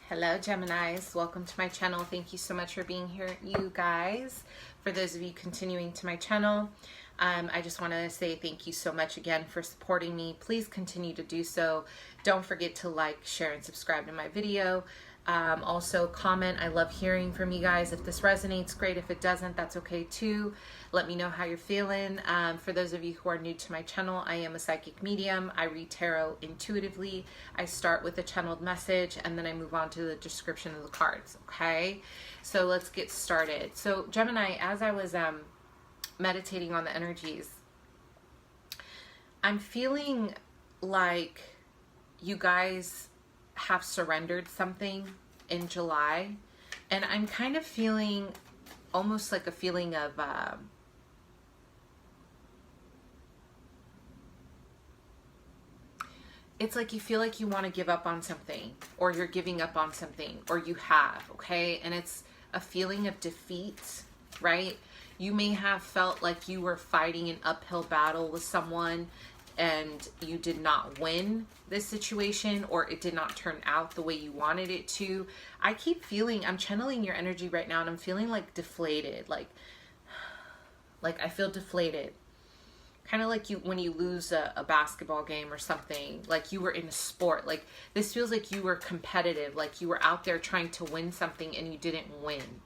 Hello Geminis, welcome to my channel. Thank you so much for being here, you guys. For those of you continuing to my channel, I just want to say thank you so much again for supporting me. Please continue to do so. Don't forget to like, share, and subscribe to my video. Also comment. I love hearing from you guys. If this resonates, great. If it doesn't, that's okay too. Let me know how you're feeling. For those of you who are new to my channel, I am a psychic medium. I read tarot intuitively. I start with a channeled message and then I move on to the description of the cards. Okay, so let's get started. So Gemini, as I was meditating on the energies, I'm feeling like you guys have surrendered something in July, and I'm kind of feeling almost like a feeling of it's like you feel like you want to give up on something, or you're giving up on something, or you have, okay? And it's a feeling of defeat, right? You may have felt like you were fighting an uphill battle with someone and you did not win this situation, or it did not turn out the way you wanted it to. I keep feeling, I'm channeling your energy right now, and I'm feeling like deflated, like I feel deflated. Kind of like when you lose a basketball game or something, like you were in a sport. Like this feels like you were competitive, like you were out there trying to win something and you didn't win.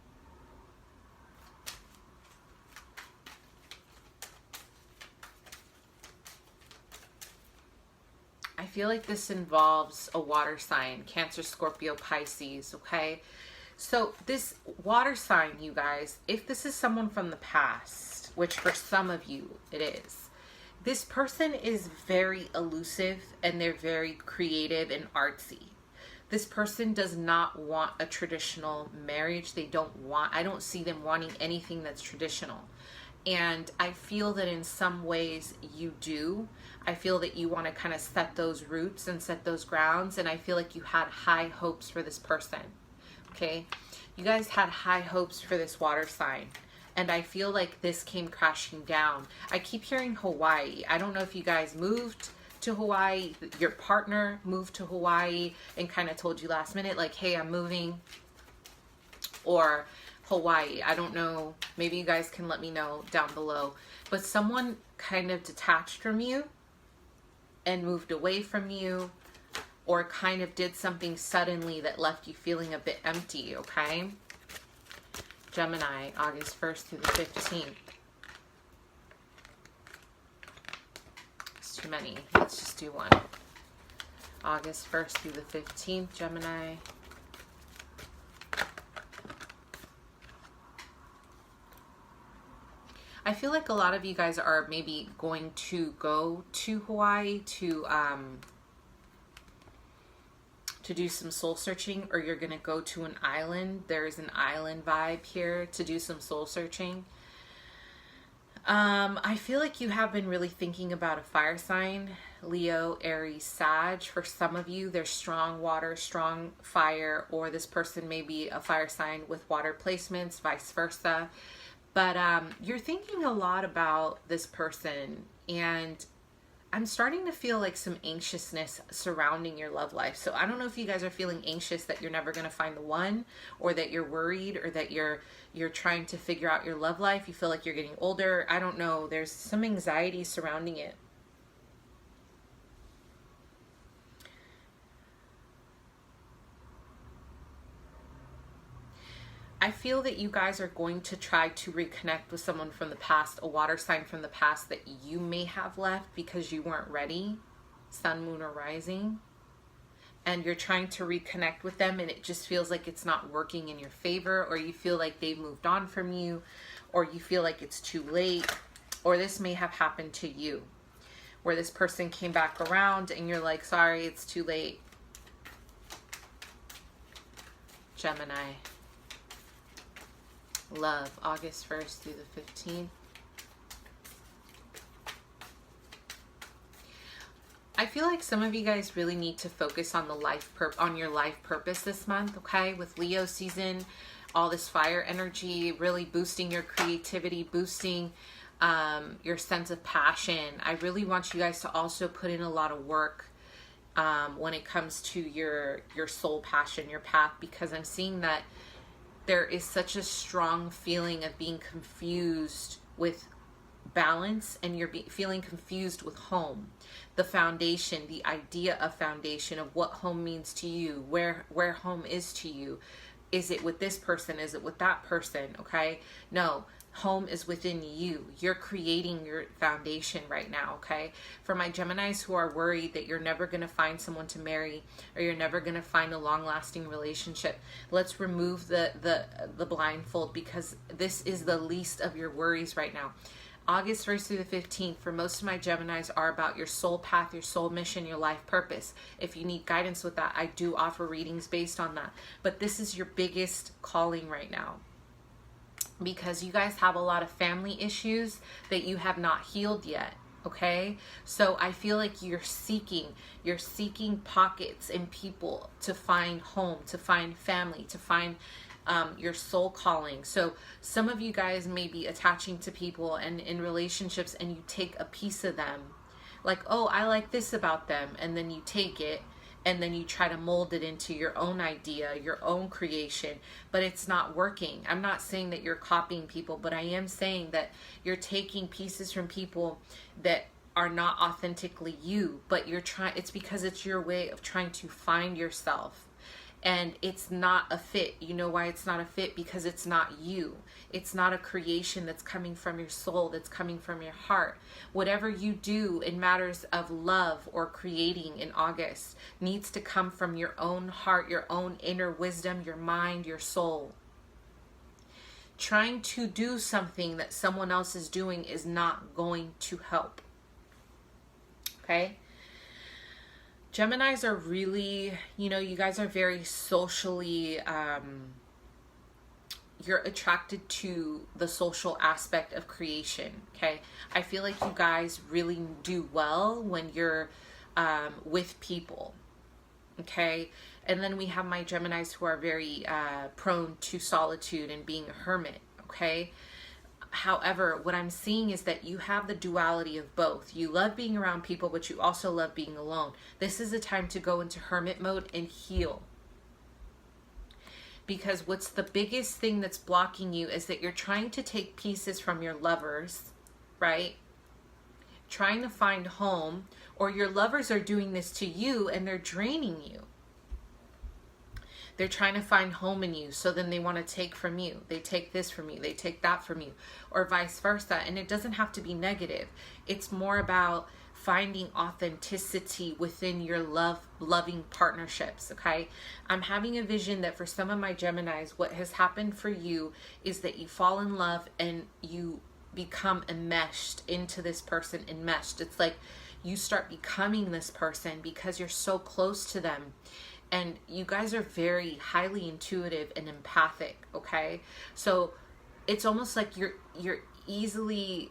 I feel like this involves a water sign, Cancer, Scorpio, Pisces, okay? So this water sign, you guys, if this is someone from the past, which for some of you it is, this person is very elusive and they're very creative and artsy. This person does not want a traditional marriage. They don't want, I don't see them wanting anything that's traditional. And I feel that in some ways you do. I feel that you want to kind of set those roots and set those grounds. And I feel like you had high hopes for this person. Okay. You guys had high hopes for this water sign. And I feel like this came crashing down. I keep hearing Hawaii. I don't know if you guys moved to Hawaii. Your partner moved to Hawaii and kind of told you last minute, like, hey, I'm moving. Or Hawaii. I don't know. Maybe you guys can let me know down below. But someone kind of detached from you and moved away from you, or kind of did something suddenly that left you feeling a bit empty, okay? Gemini, August 1st through the 15th. It's too many. Let's just do one. August 1st through the 15th, Gemini. I feel like a lot of you guys are maybe going to go to Hawaii to do some soul searching, or you're going to go to an island. There's an island vibe here to do some soul searching. I feel like you have been really thinking about a fire sign, Leo, Aries, Sag. For some of you, there's strong water, strong fire, or this person may be a fire sign with water placements, vice versa. But you're thinking a lot about this person, and I'm starting to feel like some anxiousness surrounding your love life. So I don't know if you guys are feeling anxious that you're never going to find the one, or that you're worried, or that you're trying to figure out your love life. You feel like you're getting older. I don't know. There's some anxiety surrounding it. I feel that you guys are going to try to reconnect with someone from the past, a water sign from the past that you may have left because you weren't ready, sun, moon, or rising. And you're trying to reconnect with them, and it just feels like it's not working in your favor, or you feel like they've moved on from you, or you feel like it's too late, or this may have happened to you, where this person came back around and you're like, sorry, it's too late. Gemini. Love, August 1st through the 15th. I feel like some of you guys really need to focus on on your life purpose this month, okay? With Leo season, all this fire energy, really boosting your creativity, boosting your sense of passion. I really want you guys to also put in a lot of work when it comes to your soul passion, your path, because I'm seeing that there is such a strong feeling of being confused with balance, and you're feeling confused with home, the foundation, the idea of foundation, of what home means to you, where home is to you. Is it with this person? Is it with that person? Okay, no, home is within you. You're creating your foundation right now. Okay, for my Geminis who are worried that you're never going to find someone to marry, or you're never going to find a long-lasting relationship, let's remove the blindfold, because this is the least of your worries right now. August 1st through the 15th, for most of my Geminis, are about your soul path, your soul mission, your life purpose. If you need guidance with that, I do offer readings based on that. But this is your biggest calling right now, because you guys have a lot of family issues that you have not healed yet. Okay, so I feel like you're seeking pockets in people to find home, to find family, to find your soul calling. So some of you guys may be attaching to people and in relationships, and you take a piece of them, like, oh, I like this about them, and then you take it and then you try to mold it into your own idea, your own creation, but it's not working. I'm not saying that you're copying people, but I am saying that you're taking pieces from people that are not authentically you, but it's because it's your way of trying to find yourself. And it's not a fit. You know why it's not a fit? Because it's not you. It's not a creation that's coming from your soul, that's coming from your heart. Whatever you do in matters of love or creating in August needs to come from your own heart, your own inner wisdom, your mind, your soul. Trying to do something that someone else is doing is not going to help. Okay? Geminis are really, you guys are very socially, you're attracted to the social aspect of creation, okay? I feel like you guys really do well when you're with people, okay? And then we have my Geminis who are very prone to solitude and being a hermit, okay? However, what I'm seeing is that you have the duality of both. You love being around people, but you also love being alone. This is a time to go into hermit mode and heal. Because what's the biggest thing that's blocking you is that you're trying to take pieces from your lovers, right? Trying to find home, or your lovers are doing this to you and they're draining you. They're trying to find home in you, so then they want to take from you. They take this from you. They take that from you, or vice versa. And it doesn't have to be negative. It's more about finding authenticity within your loving partnerships, okay? I'm having a vision that for some of my Geminis, what has happened for you is that you fall in love and you become enmeshed into this person, enmeshed. It's like you start becoming this person because you're so close to them. And you guys are very highly intuitive and empathic, okay? So it's almost like you're easily,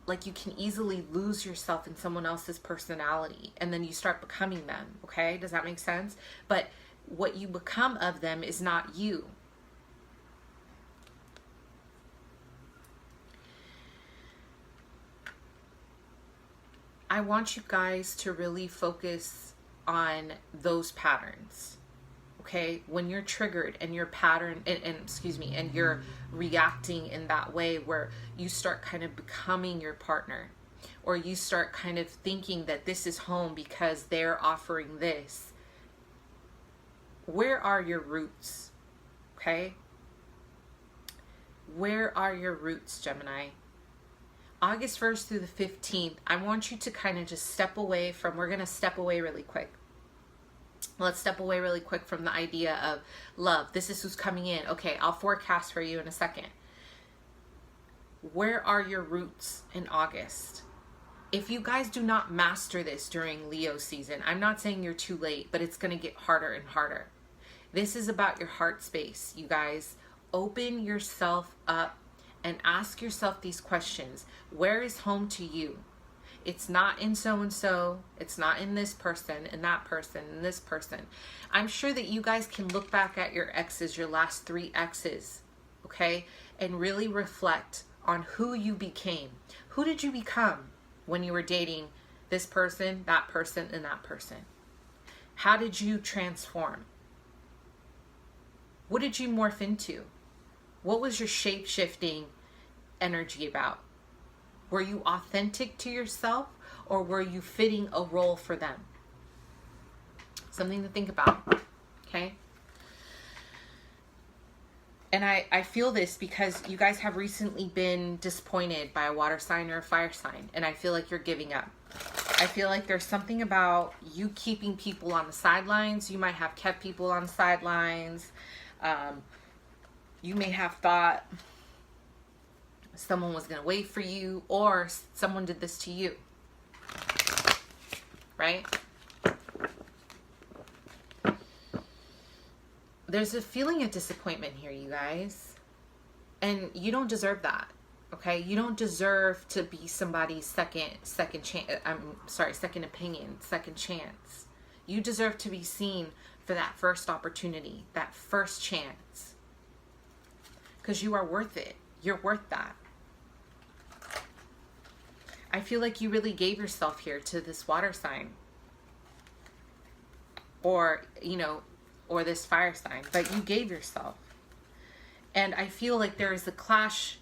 like you can easily lose yourself in someone else's personality, and then you start becoming them, okay? Does that make sense? But what you become of them is not you. I want you guys to really focus on those patterns, okay? When you're triggered and your pattern, and you're reacting in that way where you start kind of becoming your partner, or you start kind of thinking that this is home because they're offering this. Where are your roots, okay? Where are your roots, Gemini? August 1st through the 15th, I want you to kind of just step away from, we're going to step away really quick. Let's step away really quick from the idea of love. This is who's coming in. Okay, I'll forecast for you in a second. Where are your roots in August? If you guys do not master this during Leo season, I'm not saying you're too late, but it's going to get harder and harder. This is about your heart space, you guys. Open yourself up and ask yourself these questions. Where is home to you? It's not in so-and-so. It's not in this person and that person and this person. I'm sure that you guys can look back at your exes, your last 3 exes, okay? And really reflect on who you became. Who did you become when you were dating This person, that person, and that person. How did you transform? What did you morph into? What was your shape-shifting energy about? Were you authentic to yourself, or were you fitting a role for them? Something to think about, okay? And I feel this because you guys have recently been disappointed by a water sign or a fire sign, and I feel like you're giving up. I feel like there's something about you keeping people on the sidelines. You might have kept people on the sidelines. You may have thought someone was going to wait for you, or someone did this to you, right? There's a feeling of disappointment here, you guys, and you don't deserve that. Okay, you don't deserve to be somebody's second opinion, second chance. You deserve to be seen for that first opportunity, that first chance, because you are worth it. You're worth that. I feel like you really gave yourself here to this water sign, or or this fire sign, but you gave yourself. And I feel like there is a clash.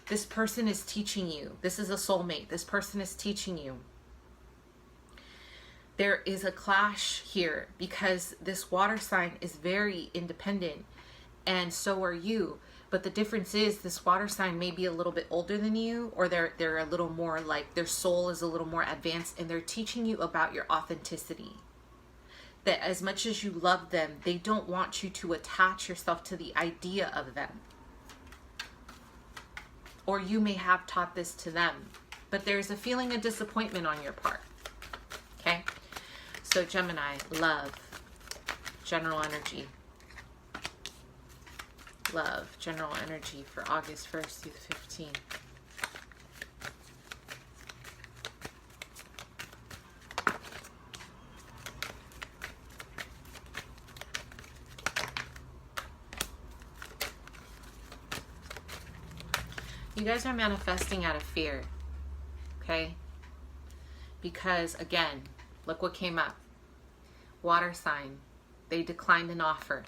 This person is teaching you. This is a soulmate. This person is teaching you. There is a clash here because this water sign is very independent, and so are you. But the difference is this water sign may be a little bit older than you, or they're a little more like, their soul is a little more advanced, and they're teaching you about your authenticity. That as much as you love them, they don't want you to attach yourself to the idea of them. Or you may have taught this to them, but there's a feeling of disappointment on your part. Okay? So Gemini, love, general energy. Love, general energy for August 1st through the 15th. You guys are manifesting out of fear, okay? Because, again, look what came up. Water sign. They declined an offer.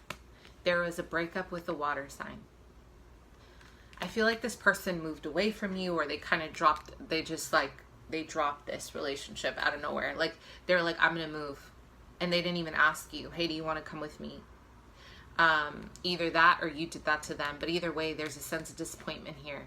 There was a breakup with the water sign. I feel like this person moved away from you, or they kind of dropped, they dropped this relationship out of nowhere. Like, they're like, I'm going to move. And they didn't even ask you, hey, do you want to come with me? Either that or you did that to them. But either way, there's a sense of disappointment here.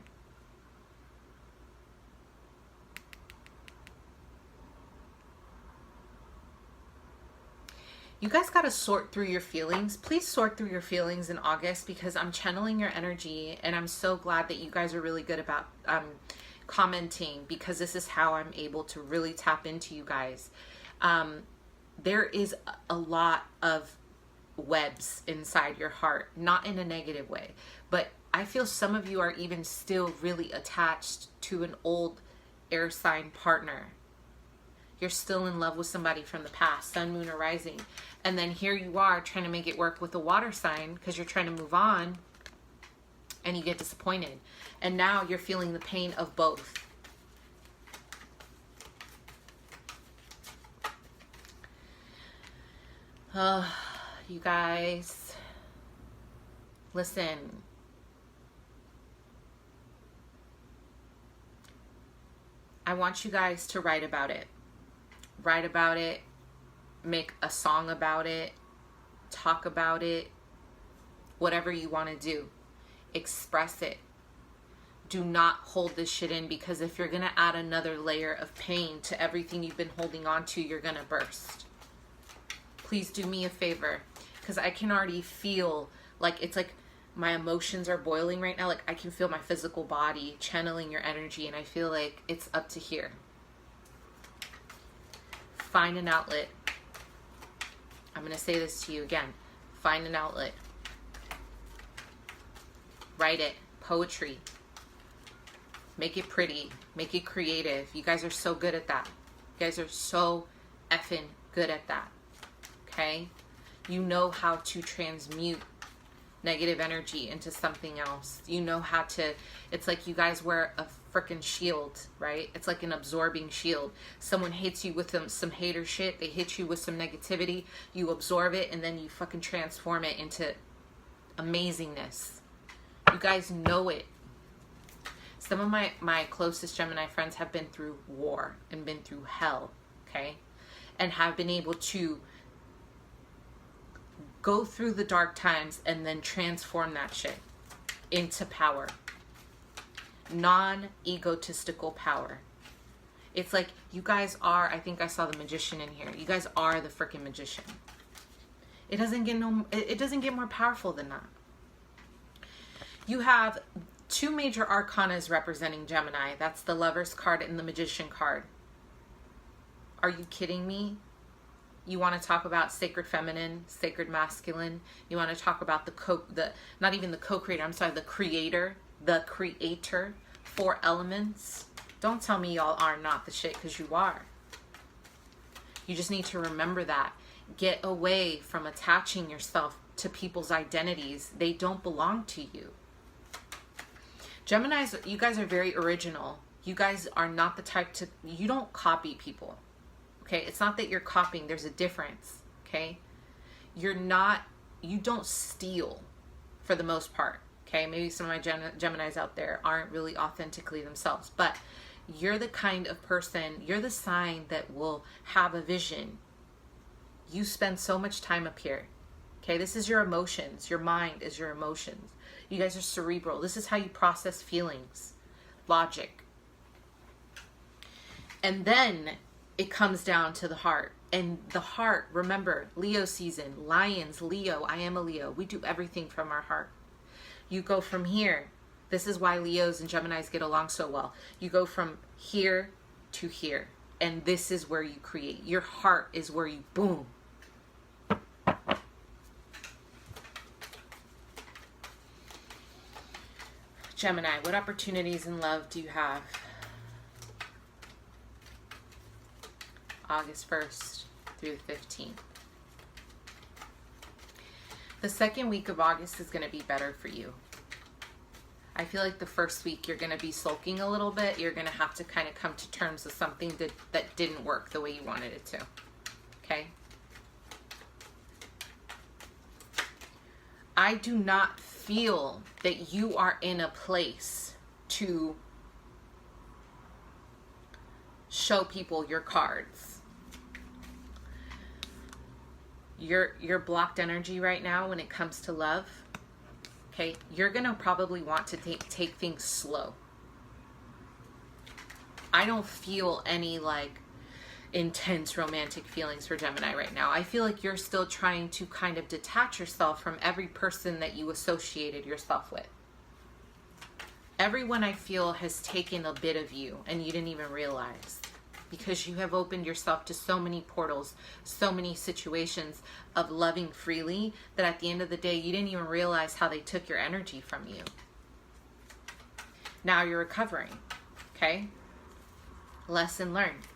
You guys got to sort through your feelings. Please sort through your feelings in August, because I'm channeling your energy, and I'm so glad that you guys are really good about commenting, because this is how I'm able to really tap into you guys. There is a lot of webs inside your heart, not in a negative way, but I feel some of you are even still really attached to an old air sign partner. You're still in love with somebody from the past, sun, moon, or rising. And then here you are trying to make it work with a water sign because you're trying to move on, and you get disappointed. And now you're feeling the pain of both. You guys, listen. I want you guys to write about it. Write about it, make a song about it, talk about it, whatever you want to do. Express it. Do not hold this shit in, because if you're going to add another layer of pain to everything you've been holding on to, you're going to burst. Please do me a favor, because I can already feel like it's like my emotions are boiling right now. Like I can feel my physical body channeling your energy, and I feel like it's up to here. Find an outlet. I'm going to say this to you again. Find an outlet. Write it. Poetry. Make it pretty. Make it creative. You guys are so good at that. You guys are so effing good at that. Okay? You know how to transmute negative energy into something else. You know how to, it's like you guys wear a freaking shield, right? It's like an absorbing shield. Someone hits you with some hater shit. They hit you with some negativity. You absorb it, and then you fucking transform it into amazingness. You guys know it. Some of my closest Gemini friends have been through war and been through hell, okay? And have been able to go through the dark times and then transform that shit into power. Non-egotistical power. It's like you guys are, I think I saw the magician in here. You guys are the freaking magician. It doesn't get more powerful than that. You have two major arcanas representing Gemini. That's the Lover's card and the Magician card. Are you kidding me? You want to talk about sacred feminine, sacred masculine. You want to talk about not even the co-creator, I'm sorry, the creator, 4 elements. Don't tell me y'all are not the shit, because you are. You just need to remember that. Get away from attaching yourself to people's identities. They don't belong to you. Geminis, you guys are very original. You guys are not the type to, you don't copy people. Okay, it's not that you're copying, there's a difference. Okay, you don't steal for the most part. Okay, maybe some of my Geminis out there aren't really authentically themselves, but you're the kind of person, you're the sign that will have a vision. You spend so much time up here. Okay, this is your emotions. Your mind is your emotions. You guys are cerebral. This is how you process feelings, logic. And then it comes down to the heart. And the heart, remember, Leo season, Lions, Leo, I am a Leo. We do everything from our heart. You go from here. This is why Leos and Geminis get along so well. You go from here to here. And this is where you create. Your heart is where you boom. Gemini, what opportunities in love do you have? August 1st through the 15th. The second week of August is going to be better for you. I feel like the first week you're going to be sulking a little bit. You're going to have to kind of come to terms with something that didn't work the way you wanted it to. Okay? I do not feel that you are in a place to show people your cards. You're blocked energy right now when it comes to love. Okay, you're gonna probably want to take things slow. I don't feel any like intense romantic feelings for Gemini right now. I feel like you're still trying to kind of detach yourself from every person that you associated yourself with. Everyone I feel has taken a bit of you and you didn't even realize, because you have opened yourself to so many portals, so many situations of loving freely, that at the end of the day, you didn't even realize how they took your energy from you. Now you're recovering, okay? Lesson learned.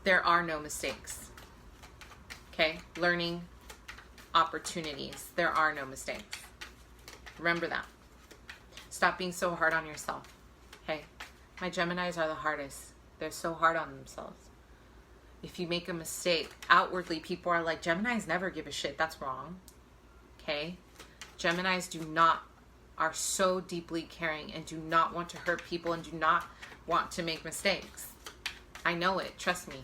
There are no mistakes, okay? Learning opportunities. There are no mistakes. Remember that. Stop being so hard on yourself, okay? My Geminis are the hardest. They're so hard on themselves. If you make a mistake, outwardly people are like, Geminis never give a shit. That's wrong, okay? Geminis are so deeply caring and do not want to hurt people and do not want to make mistakes. I know it. Trust me.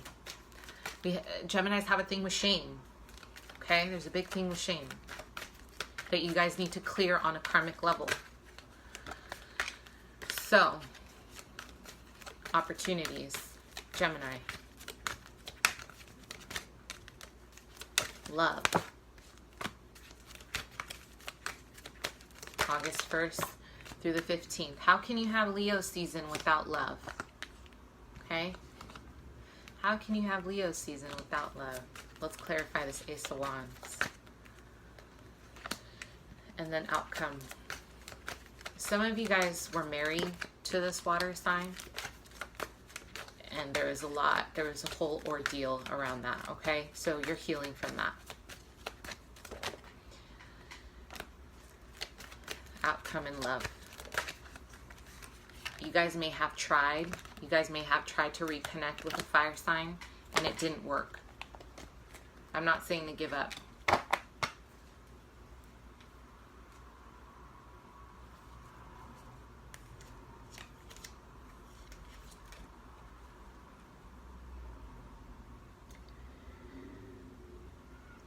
Geminis have a thing with shame. Okay? There's a big thing with shame that you guys need to clear on a karmic level. So, opportunities. Gemini. Love. August 1st through the 15th. How can you have Leo season without love? Okay? How can you have Leo season without love? Let's clarify this Ace of Wands. And then outcome. Some of you guys were married to this water sign. And there was a whole ordeal around that, okay? So you're healing from that. Outcome in love. you guys may have tried. You guys may have tried to reconnect with a fire sign and it didn't work. I'm not saying to give up.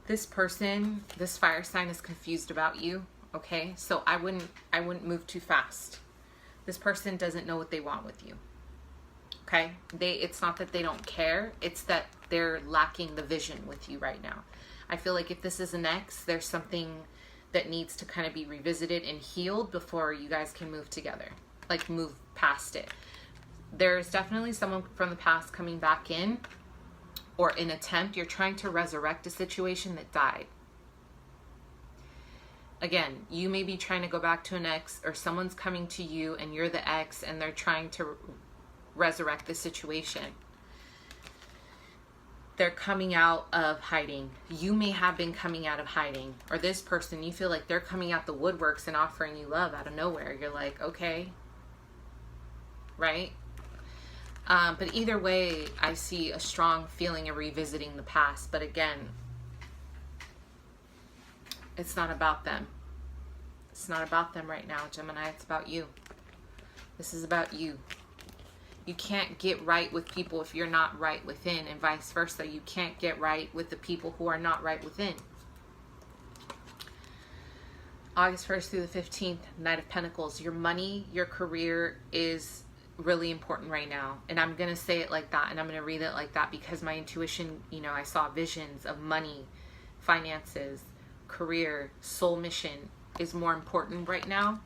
This person, this fire sign is confused about you, okay? So I wouldn't move too fast. This person doesn't know what they want with you. Okay? It's not that they don't care, it's that they're lacking the vision with you right now. I feel like if this is an ex, there's something that needs to kind of be revisited and healed before you guys can move together. Like move past it. There's definitely someone from the past coming back in, or an attempt. You're trying to resurrect a situation that died. Again, you may be trying to go back to an ex, or someone's coming to you and you're the ex and they're trying to resurrect the situation. They're coming out of hiding. You may have been coming out of hiding, or this person, you feel like they're coming out the woodworks and offering you love out of nowhere. You're like, okay, right? But either way, I see a strong feeling of revisiting the past. But again, it's not about them. It's not about them right now, Gemini. It's about you. This is about you. You can't get right with people if you're not right within, and vice versa. You can't get right with the people who are not right within. August 1st through the 15th, Knight of Pentacles. Your money, your career is really important right now. And I'm going to say it like that, and I'm going to read it like that because my intuition, you know, I saw visions of money, finances, career, soul mission is more important right now.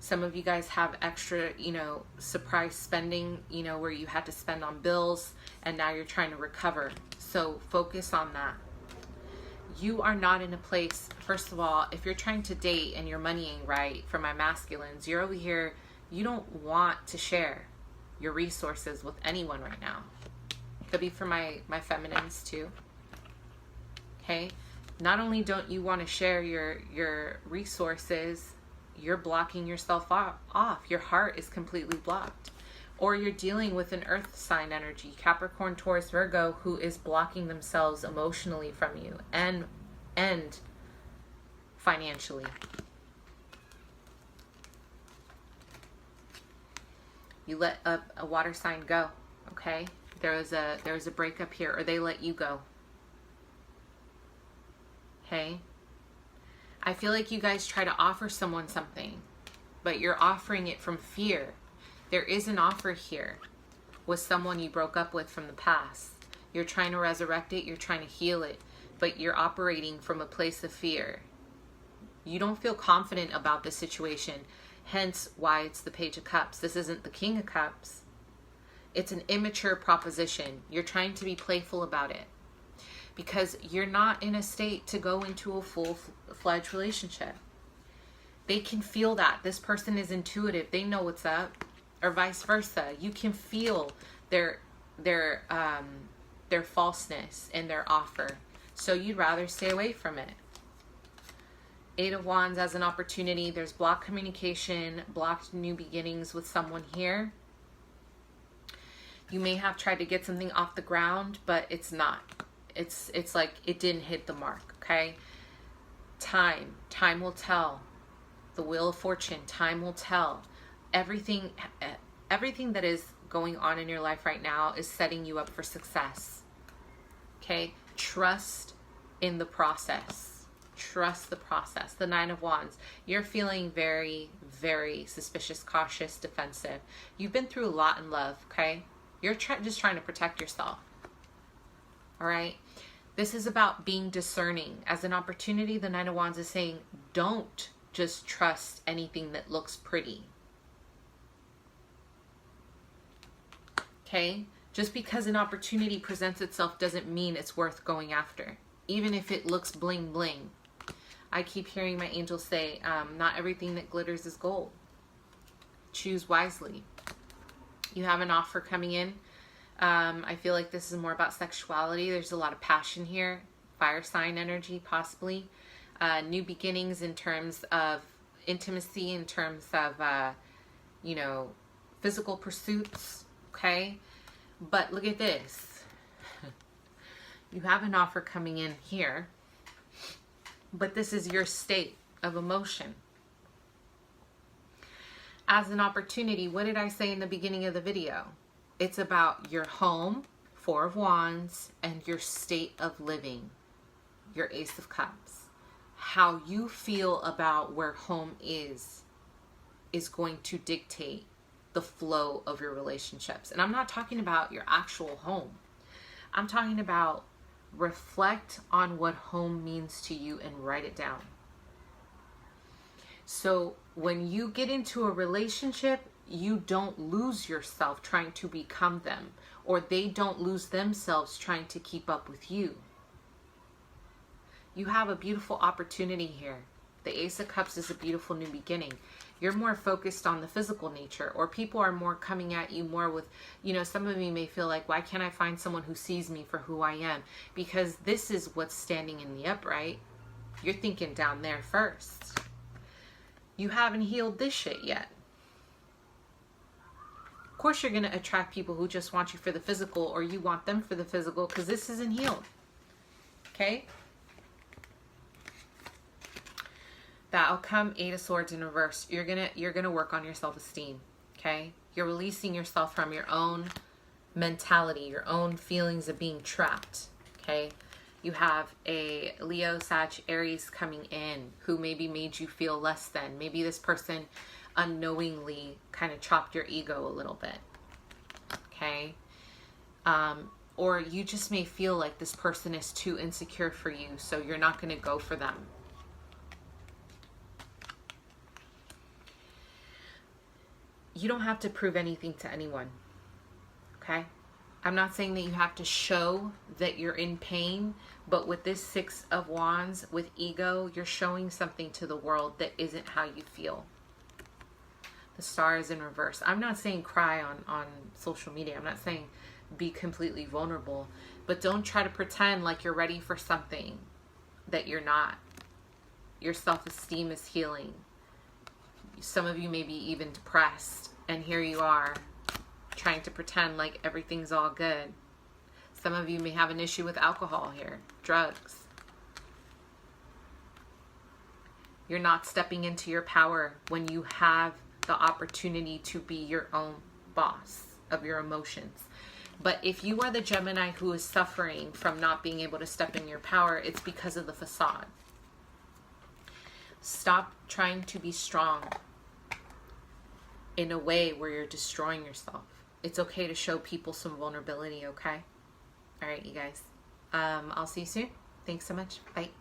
Some of you guys have extra, you know, surprise spending, you know, where you had to spend on bills and now you're trying to recover. So focus on that. You are not in a place, first of all, if you're trying to date and you're moneying right, for my masculines, you're over here, you don't want to share your resources with anyone right now. Could be for my feminines too. Okay? Not only don't you want to share your resources, you're blocking yourself off. Your heart is completely blocked. Or you're dealing with an earth sign energy, Capricorn, Taurus, Virgo, who is blocking themselves emotionally from you and financially. You let a water sign go, okay? There was a breakup here, or they let you go. Okay? I feel like you guys try to offer someone something, but you're offering it from fear. There is an offer here with someone you broke up with from the past. You're trying to resurrect it, you're trying to heal it, but you're operating from a place of fear. You don't feel confident about the situation, hence why it's the Page of Cups. This isn't the King of Cups. It's an immature proposition. You're trying to be playful about it because you're not in a state to go into a full-fledged relationship. They can feel that. This person is intuitive. They know what's up, or vice versa. You can feel their falseness in their offer. So you'd rather stay away from it. Eight of Wands as an opportunity. There's blocked communication, blocked new beginnings with someone here. You may have tried to get something off the ground, but it's not. It's like it didn't hit the mark, okay? Time will tell. The Wheel of Fortune, time will tell. Everything that is going on in your life right now is setting you up for success. Okay? Trust in the process. Trust the process. The Nine of Wands. You're feeling very, very suspicious, cautious, defensive. You've been through a lot in love, okay? You're just trying to protect yourself. All right? This is about being discerning. As an opportunity, the Nine of Wands is saying, don't just trust anything that looks pretty. Okay? Just because an opportunity presents itself doesn't mean it's worth going after, even if it looks bling bling. I keep hearing my angels say, not everything that glitters is gold. Choose wisely. You have an offer coming in. I feel like this is more about sexuality. There's a lot of passion here. Fire sign energy, possibly. New beginnings in terms of intimacy, in terms of, you know, physical pursuits, okay? But look at this. You have an offer coming in here, but this is your state of emotion. As an opportunity, what did I say in the beginning of the video? It's about your home, Four of Wands, and your state of living, your Ace of Cups. How you feel about where home is going to dictate the flow of your relationships. And I'm not talking about your actual home. I'm talking about reflect on what home means to you and write it down. So when you get into a relationship, you don't lose yourself trying to become them, or they don't lose themselves trying to keep up with you. You have a beautiful opportunity here. The Ace of Cups is a beautiful new beginning. You're more focused on the physical nature, or people are more coming at you more with, you know, some of you may feel like, why can't I find someone who sees me for who I am? Because this is what's standing in the upright. You're thinking down there first. You haven't healed this shit yet. Of course you're going to attract people who just want you for the physical, or you want them for the physical, because this isn't healed. Okay? The outcome, Eight of Swords in reverse. You're gonna work on your self-esteem. Okay? You're releasing yourself from your own mentality, your own feelings of being trapped. Okay? You have a Leo, Sag, Aries coming in who maybe made you feel less than. Maybe this person unknowingly kind of chopped your ego a little bit. Okay? Or you just may feel like this person is too insecure for you, so you're not going to go for them. You don't have to prove anything to anyone. Okay? I'm not saying that you have to show that you're in pain, but with this Six of Wands, with ego, you're showing something to the world that isn't how you feel. The Star is in reverse. I'm not saying cry on social media. I'm not saying be completely vulnerable, but don't try to pretend like you're ready for something that you're not. Your self-esteem is healing. Some of you may be even depressed, and here you are trying to pretend like everything's all good. Some of you may have an issue with alcohol here, drugs. You're not stepping into your power when you have the opportunity to be your own boss of your emotions. But if you are the Gemini who is suffering from not being able to step in your power, it's because of the facade. Stop trying to be strong in a way where you're destroying yourself. It's okay to show people some vulnerability, okay? All right, you guys. I'll see you soon. Thanks so much. Bye.